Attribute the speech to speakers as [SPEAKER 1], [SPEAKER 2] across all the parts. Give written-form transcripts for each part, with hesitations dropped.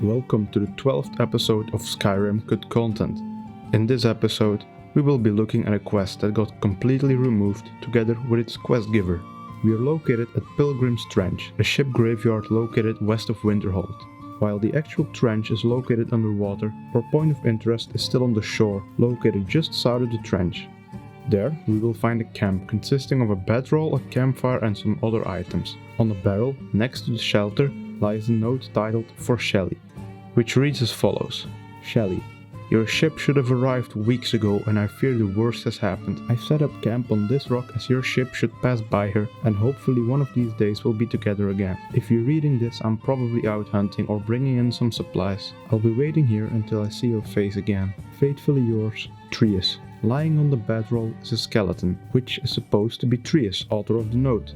[SPEAKER 1] Welcome to the 12th episode of Skyrim Cut Content. In this episode, we will be looking at a quest that got completely removed together with its quest giver. We are located at Pilgrim's Trench, a ship graveyard located west of Winterhold. While the actual trench is located underwater, our point of interest is still on the shore, located just south of the trench. There, we will find a camp consisting of a bedroll, a campfire and some other items. On a barrel, next to the shelter, lies a note titled "For Shelly," which reads as follows. Shelly, your ship should have arrived weeks ago and I fear the worst has happened. I set up camp on this rock as your ship should pass by here and hopefully one of these days we'll be together again. If you're reading this, I'm probably out hunting or bringing in some supplies. I'll be waiting here until I see your face again. Faithfully yours, Trius. Lying on the bedroll is a skeleton, which is supposed to be Trius, author of the note.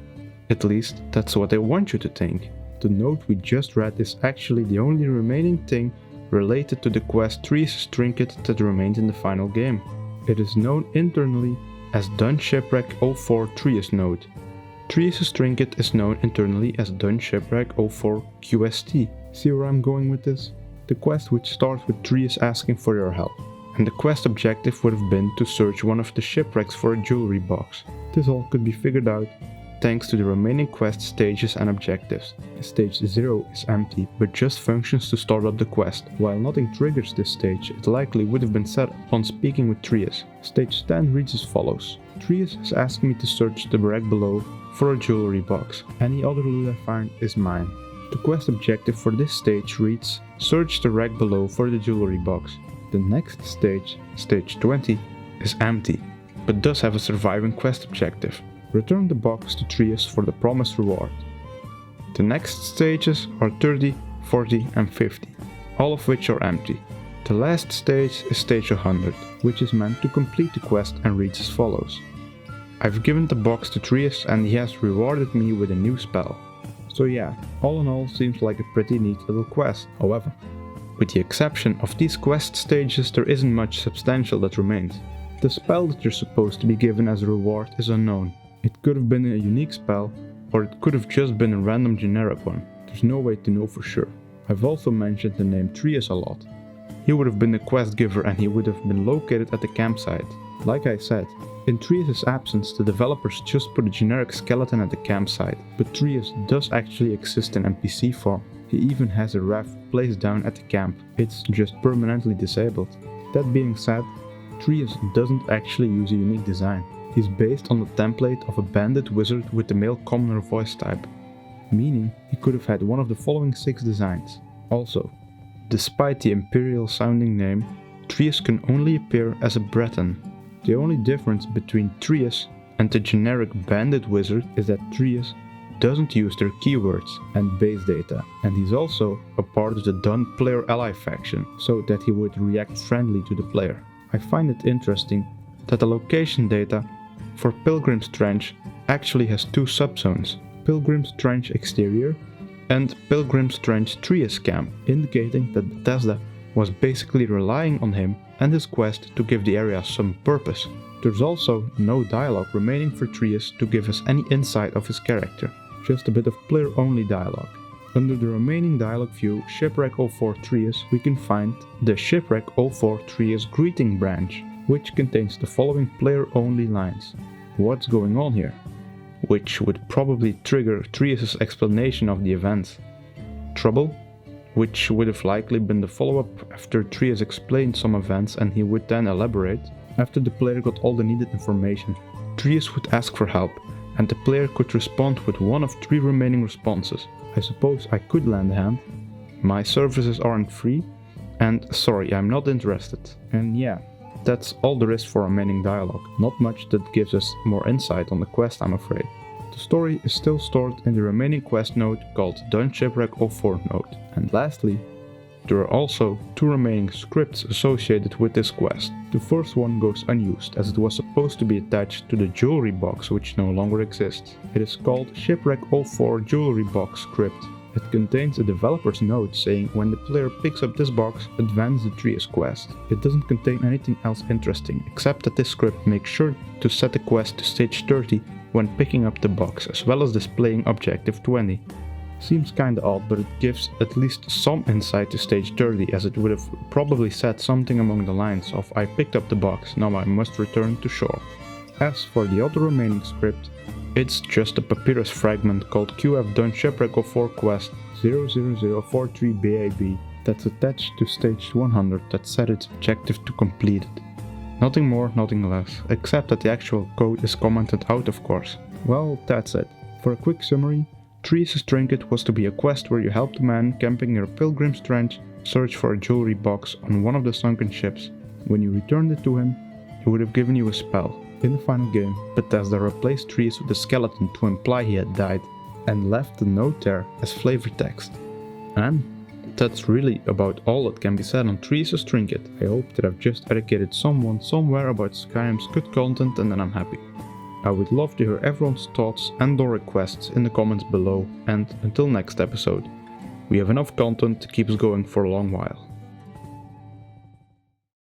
[SPEAKER 1] At least, that's what I want you to think. The note we just read is actually the only remaining thing related to the quest Trius' Trinket that remained in the final game. It is known internally as Dun Shipwreck 04 Trius Note. Trius' Trinket is known internally as Dun Shipwreck 04 QST. See where I'm going with this? The quest would start with Trius asking for your help, and the quest objective would have been to search one of the shipwrecks for a jewelry box. This all could be figured out thanks to the remaining quest stages and objectives. Stage 0 is empty, but just functions to start up the quest. While nothing triggers this stage, it likely would have been set upon speaking with Trius. Stage 10 reads as follows. Trius has asked me to search the wreck below for a jewelry box. Any other loot I find is mine. The quest objective for this stage reads, search the wreck below for the jewelry box. The next stage, stage 20, is empty, but does have a surviving quest objective. Return the box to Trius for the promised reward. The next stages are 30, 40 and 50, all of which are empty. The last stage is stage 100, which is meant to complete the quest and reads as follows. I've given the box to Trius and he has rewarded me with a new spell. So yeah, all in all seems like a pretty neat little quest. However, with the exception of these quest stages, there isn't much substantial that remains. The spell that you're supposed to be given as a reward is unknown. It could have been a unique spell, or it could have just been a random generic one. There's no way to know for sure. I've also mentioned the name Trius a lot. He would have been the quest giver and he would have been located at the campsite. Like I said, in Trius' absence the developers just put a generic skeleton at the campsite, but Trius does actually exist in NPC form. He even has a ref placed down at the camp. It's just permanently disabled. That being said, Trius doesn't actually use a unique design. He's based on the template of a bandit wizard with the male commoner voice type, meaning he could have had one of the following 6 designs. Also, despite the imperial sounding name, Trius can only appear as a Breton. The only difference between Trius and the generic bandit wizard is that Trius doesn't use their keywords and base data, and he's also a part of the Dun player ally faction, so that he would react friendly to the player. I find it interesting that the location data for Pilgrim's Trench actually has 2 subzones, Pilgrim's Trench Exterior and Pilgrim's Trench Trius Camp, indicating that Bethesda was basically relying on him and his quest to give the area some purpose. There's also no dialogue remaining for Trius to give us any insight of his character, just a bit of player-only dialogue. Under the remaining dialogue view, Shipwreck 04 Trius, we can find the Shipwreck 04 Trius greeting branch, which contains the following player-only lines. What's going on here? Which would probably trigger Trius' explanation of the events. Trouble? Which would have likely been the follow-up after Trius explained some events and he would then elaborate. After the player got all the needed information, Trius would ask for help, and the player could respond with one of 3 remaining responses. I suppose I could lend a hand. My services aren't free, and sorry, I'm not interested. And yeah, that's all there is for remaining dialogue. Not much that gives us more insight on the quest, I'm afraid. The story is still stored in the remaining quest node called Dun Shipwreck 04 node. And lastly, there are also 2 remaining scripts associated with this quest. The first one goes unused, as it was supposed to be attached to the jewelry box which no longer exists. It is called Shipwreck 04 Jewelry Box script. It contains a developer's note saying when the player picks up this box, advance the Trius quest. It doesn't contain anything else interesting, except that this script makes sure to set the quest to stage 30 when picking up the box, as well as displaying objective 20. Seems kinda odd, but it gives at least some insight to stage 30, as it would have probably said something along the lines of "I picked up the box, now I must return to shore." As for the other remaining script, it's just a papyrus fragment called "QF Done Shipwreck of 4 Quest 00043 BAB" that's attached to stage 100 that set its objective to complete it. Nothing more, nothing less, except that the actual code is commented out, of course. Well, that's it. For a quick summary, Trius' Trinket was to be a quest where you helped a man camping near Pilgrim's Trench search for a jewelry box on one of the sunken ships. When you returned it to him, he would have given you a spell. In the final game, Bethesda replaced Trius with a skeleton to imply he had died, and left the note there as flavor text. And that's really about all that can be said on Trius' Trinket. I hope that I've just educated someone somewhere about Skyrim's cut content, and then I'm happy. I would love to hear everyone's thoughts and/or requests in the comments below, and until next episode, we have enough content to keep us going for a long while.